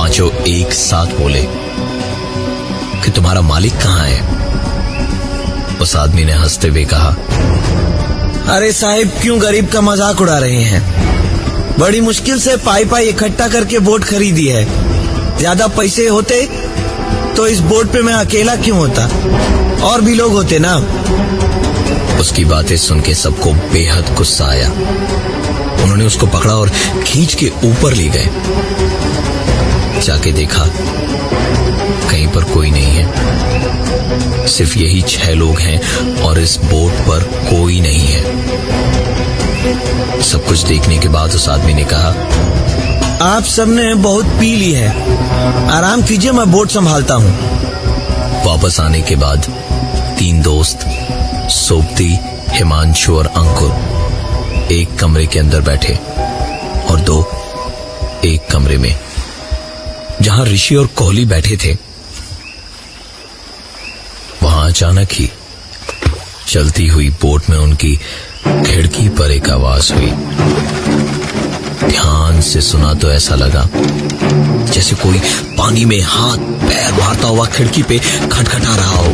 पांचों एक साथ बोले कि तुम्हारा मालिक कहां है? उस आदमी ने हंसते हुए कहा, अरे साहिब, क्यों गरीब का मजाक उड़ा रहे हैं? बड़ी मुश्किल से पाई इकट्ठा करके बोट खरीदी है। ज्यादा पैसे होते तो इस बोट पे मैं अकेला क्यों होता? और भी लोग होते ना। उसकी बातें सुन के सबको बेहद गुस्सा आया। उन्होंने उसको पकड़ा और खींच के ऊपर ले गए। जाके देखा, कहीं पर कोई नहीं है। सिर्फ यही 6 लोग हैं और इस बोट पर कोई नहीं है। सब कुछ देखने के बाद उस आदमी ने कहा, आप सबने बहुत पी ली है, आराम कीजिए, मैं बोट संभालता हूँ। वापस आने के बाद 3 दोस्त सोबती, हिमांशु और अंकुर एक कमरे के अंदर बैठे और 2 एक कमरे में, जहां ऋषि और कोहली बैठे थे। वहां अचानक ही चलती हुई बोट में उनकी खिड़की पर एक आवाज हुई। ध्यान से सुना तो ऐसा लगा जैसे कोई पानी में हाथ पैर मारता हुआ खिड़की पे खटखटा रहा हो।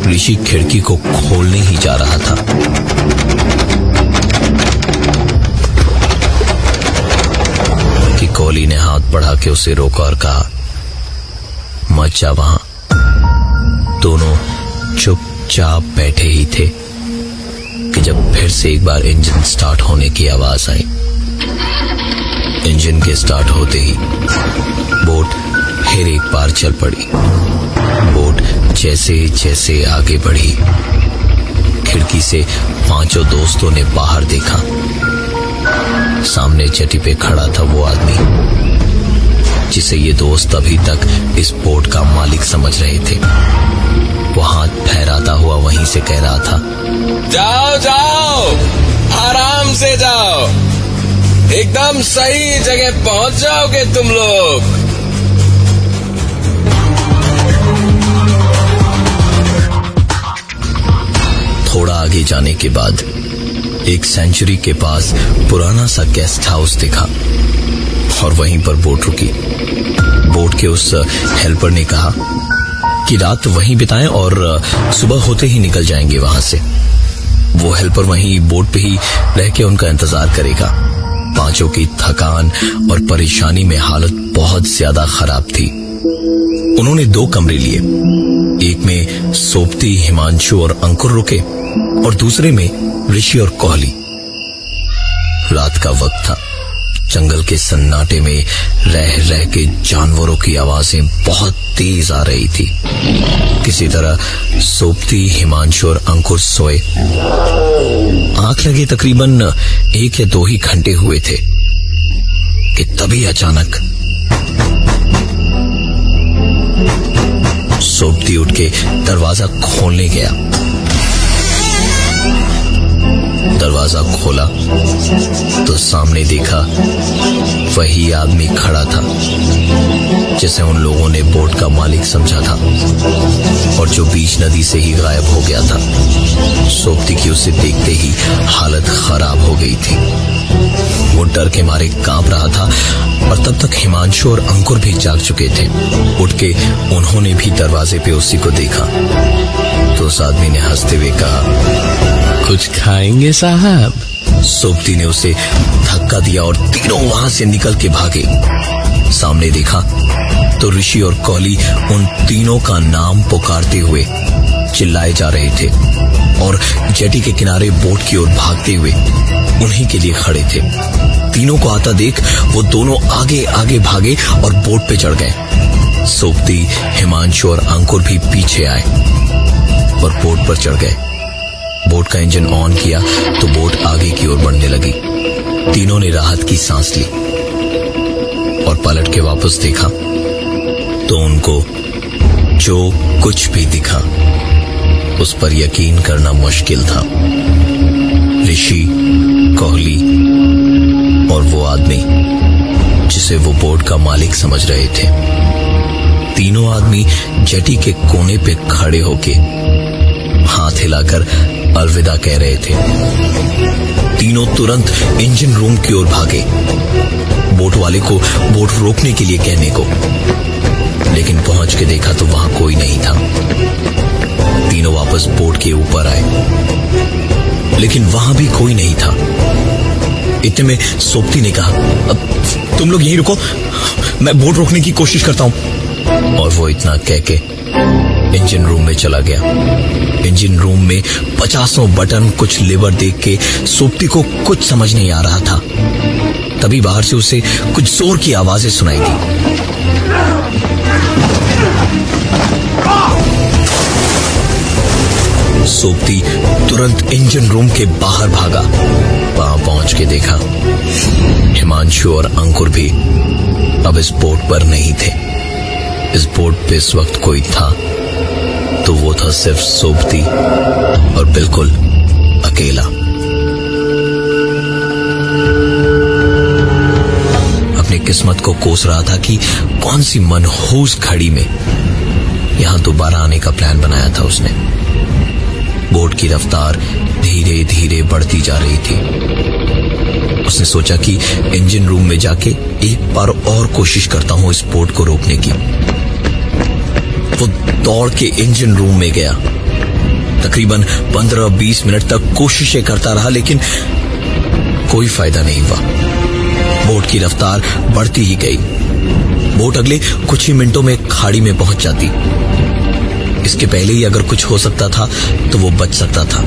ऋषि खिड़की को खोलने ही जा रहा था कि कोहली ने हाथ बढ़ा के उसे रोका और कहा, मत जा वहां। दोनों चुपचाप बैठे ही थे कि जब फिर से एक बार इंजन स्टार्ट होने की आवाज आई। इंजन के स्टार्ट होते ही बोट फिर एक बार चल पड़ी। बोट जैसे जैसे आगे बढ़ी, खिड़की से 5 दोस्तों ने बाहर देखा। सामने जेटी पे खड़ा था वो आदमी जिसे ये दोस्त अभी तक इस बोट का मालिक समझ रहे थे। वो हाथ फहराता हुआ वहीं से कह रहा था, जाओ जाओ, आराम से जाओ, एकदम सही जगह पहुंच जाओगे तुम लोग। थोड़ा आगे जाने के बाद एक सेंचुरी के पास पुराना सा गेस्ट हाउस दिखा और वहीं पर बोट रुकी। बोट के उस हेल्पर ने कहा कि रात वहीं बिताएं और सुबह होते ही निकल जाएंगे वहां से। वो हेल्पर वहीं बोट पे ही रह के उनका इंतजार करेगा। 5 की थकान और परेशानी में हालत बहुत ज्यादा खराब थी। उन्होंने 2 कमरे लिए। एक में सोबती, हिमांशु और अंकुर रुके और दूसरे में ऋषि और कोहली। रात का वक्त था। जंगल के सन्नाटे में रह रह के जानवरों की आवाजें बहुत तेज आ रही थी। किसी तरह सोबती, हिमांशु और अंकुर सोए। आंख लगे तकरीबन 1 या 2 ही घंटे हुए थे कि तभी अचानक सोबती उठ के दरवाजा खोलने गया। दरवाजा खोला तो सामने देखा वही आदमी खड़ा था जिसे उन लोगों ने बोट का मालिक समझा था और जो बीच नदी से ही गायब हो गया था। सोबती की उसे देखते ही हालत खराब हो गई थी। वो डर के मारे कांप रहा था और तब तक हिमांशु और अंकुर भी जाग चुके थे। उठ के उन्होंने भी दरवाजे पे उसी को देखा तो उस आदमी ने हंसते हुए कहा, कुछ खाएंगे साहब? सोबती ने उसे धक्का दिया और तीनों वहां से निकल के भागे। सामने देखा तो ऋषि और कोहली उन तीनों का नाम पुकारते हुए चिल्लाए जा रहे थे और जेटी के किनारे बोट की ओर भागते हुए उन्हीं के लिए खड़े थे। तीनों को आता देख वो दोनों आगे आगे भागे और बोट पे चढ़ गए। सोबती, हिमांशु और अंकुर भी पीछे आए और बोट पर चढ़ गए। बोट का इंजन ऑन किया तो बोट आगे की ओर बढ़ने लगी। तीनों ने राहत की सांस ली और पलट के वापस देखा तो उनको जो कुछ भी दिखा उस पर यकीन करना मुश्किल था। ऋषि, कोहली और वो आदमी जिसे वो बोट का मालिक समझ रहे थे, तीनों आदमी जेटी के कोने पे खड़े होके हाथ हिलाकर अलविदा कह रहे थे। तीनों तुरंत इंजन रूम की ओर भागे, बोट वाले को बोट रोकने के लिए कहने को। लेकिन पहुंच के देखा तो वहां कोई नहीं था। तीनों वापस बोट के ऊपर आए, लेकिन वहां भी कोई नहीं था। इतने में सोप्ती ने कहा, अब तुम लोग यहीं रुको, मैं बोट रोकने की कोशिश करता हूं। और वो इतना कह के इंजन रूम में चला गया। इंजन रूम में 50 बटन, कुछ लीवर देख के सोप्ती को कुछ समझ नहीं आ रहा था। तभी बाहर से उसे कुछ जोर की आवाजें सुनाई दी। सोप्ती तुरंत इंजन रूम के बाहर भागा। वहां पहुंच के देखा हिमांशु और अंकुर भी अब इस बोट पर नहीं थे। इस बोट पे इस वक्त कोई था तो वो था सिर्फ सोप्ती, और बिल्कुल अकेला। अपनी किस्मत को कोस रहा था कि कौन सी मनहूस घड़ी में यहां दोबारा आने का प्लान बनाया था उसने। बोट की रफ्तार धीरे धीरे बढ़ती जा रही थी। उसने सोचा कि इंजन रूम में जाके एक बार और कोशिश करता हूं इस बोट को रोकने की। वो दौड़ के इंजन रूम में गया। तकरीबन 15-20 मिनट तक कोशिशें करता रहा, लेकिन कोई फायदा नहीं हुआ। बोट की रफ्तार बढ़ती ही गई। बोट अगले कुछ ही मिनटों में खाड़ी में पहुंच जाती। इसके पहले ही अगर कुछ हो सकता था तो वो बच सकता था।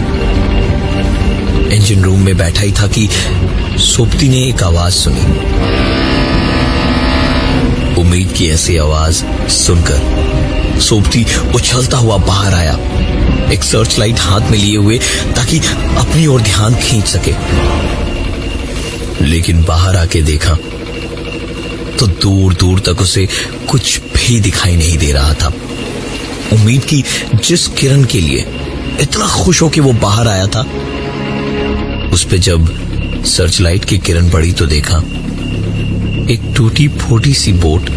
इंजन रूम में बैठा ही था कि सोप्ती ने एक आवाज सुनी। उम्मीद की ऐसी आवाज सुनकर सोप्ती उछलता हुआ बाहर आया, एक सर्च लाइट हाथ में लिए हुए, ताकि अपनी ओर ध्यान खींच सके। लेकिन बाहर आके देखा तो दूर दूर तक उसे कुछ भी दिखाई नहीं दे रहा था। उम्मीद की जिस किरण के लिए इतना खुश हो कि वो बाहर आया था, उस पे जब सर्च लाइट की किरण पड़ी तो देखा एक टूटी फूटी सी बोट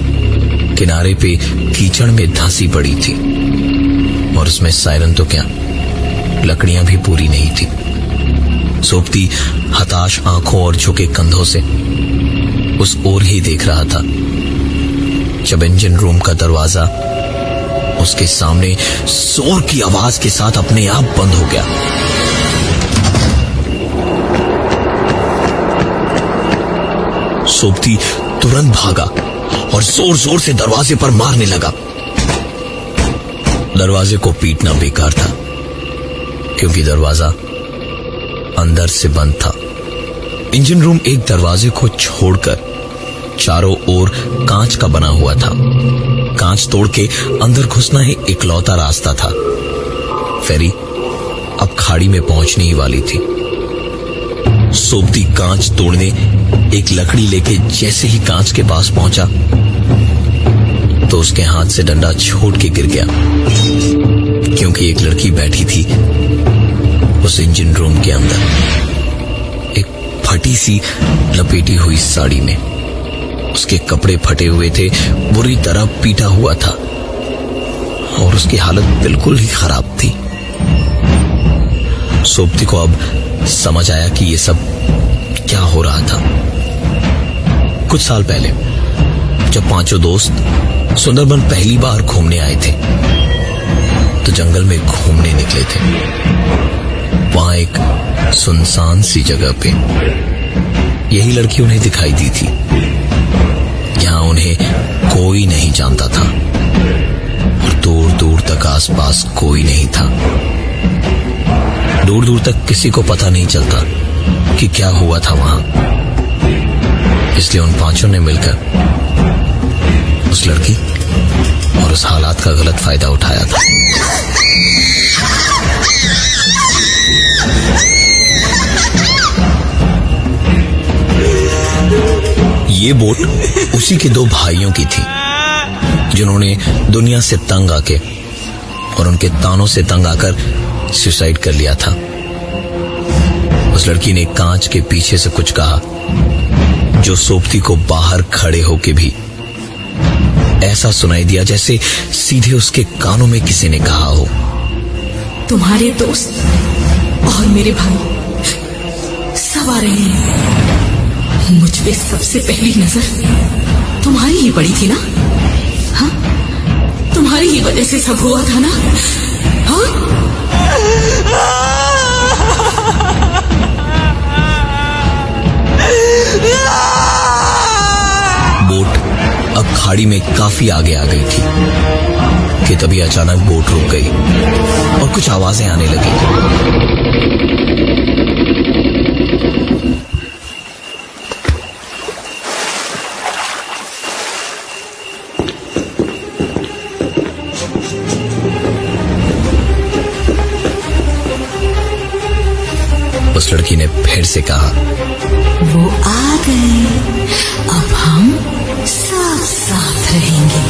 किनारे पे कीचड़ में धंसी पड़ी थी, और उसमें सायरन तो क्या, लकड़ियां भी पूरी नहीं थी। सोप्ती हताश आंखों और झुके कंधों से उस ओर ही देख रहा था जब इंजन रूम का दरवाजा उसके सामने जोर की आवाज के साथ अपने आप बंद हो गया। सोप्ती तुरंत भागा और जोर जोर से दरवाजे पर मारने लगा। दरवाजे को पीटना बेकार था, क्योंकि दरवाजा अंदर से बंद था। इंजन रूम एक दरवाजे को छोड़कर चारों ओर कांच का बना हुआ था। कांच तोड़ के अंदर घुसना ही इकलौता रास्ता था। फेरी अब खाड़ी में पहुंचने ही वाली थी। सोप्ती कांच तोड़ने एक लकड़ी लेके जैसे ही कांच के पास पहुंचा तो उसके हाथ से डंडा छूट के गिर गया, क्योंकि एक लड़की बैठी थी उस इंजन रूम के अंदर, एक फटी सी लपेटी हुई साड़ी में। उसके कपड़े फटे हुए थे, बुरी तरह पीटा हुआ था, और उसकी हालत बिल्कुल ही खराब थी। सोप्ती को अब समझ आया कि ये सब क्या हो रहा था। कुछ साल पहले जब पांचों दोस्त सुंदरबन पहली बार घूमने आए थे तो जंगल में घूमने निकले थे। वहां एक सुनसान सी जगह पे यही लड़की उन्हें दिखाई दी थी। यहां उन्हें कोई नहीं जानता था और दूर दूर तक आसपास कोई नहीं था। दूर दूर तक किसी को पता नहीं चलता कि क्या हुआ था वहां। इसलिए उन पांचों ने मिलकर उस लड़की और उस हालात का गलत फायदा उठाया था। ये बोट उसी के दो भाइयों की थी जिन्होंने दुनिया से तंग आके और उनके तानों से तंग आकर सुसाइड कर लिया था। उस लड़की ने कांच के पीछे से कुछ कहा जो सोप्ती को बाहर खड़े होके भी ऐसा सुनाई दिया जैसे सीधे उसके कानों में किसी ने कहा हो, तुम्हारे दोस्त और मेरे भाई सब सब आ रहे हैं। मुझ पे सबसे पहली नजर तुम्हारी ही पड़ी थी ना? हाँ, तुम्हारी ही वजह से सब हुआ था ना? हाँ? बोट अब खाड़ी में काफी आगे आ गई थी कि तभी अचानक बोट रुक गई और कुछ आवाजें आने लगी। उस लड़की ने फिर से कहा, वो आ गए, अब हम साथ साथ रहेंगे।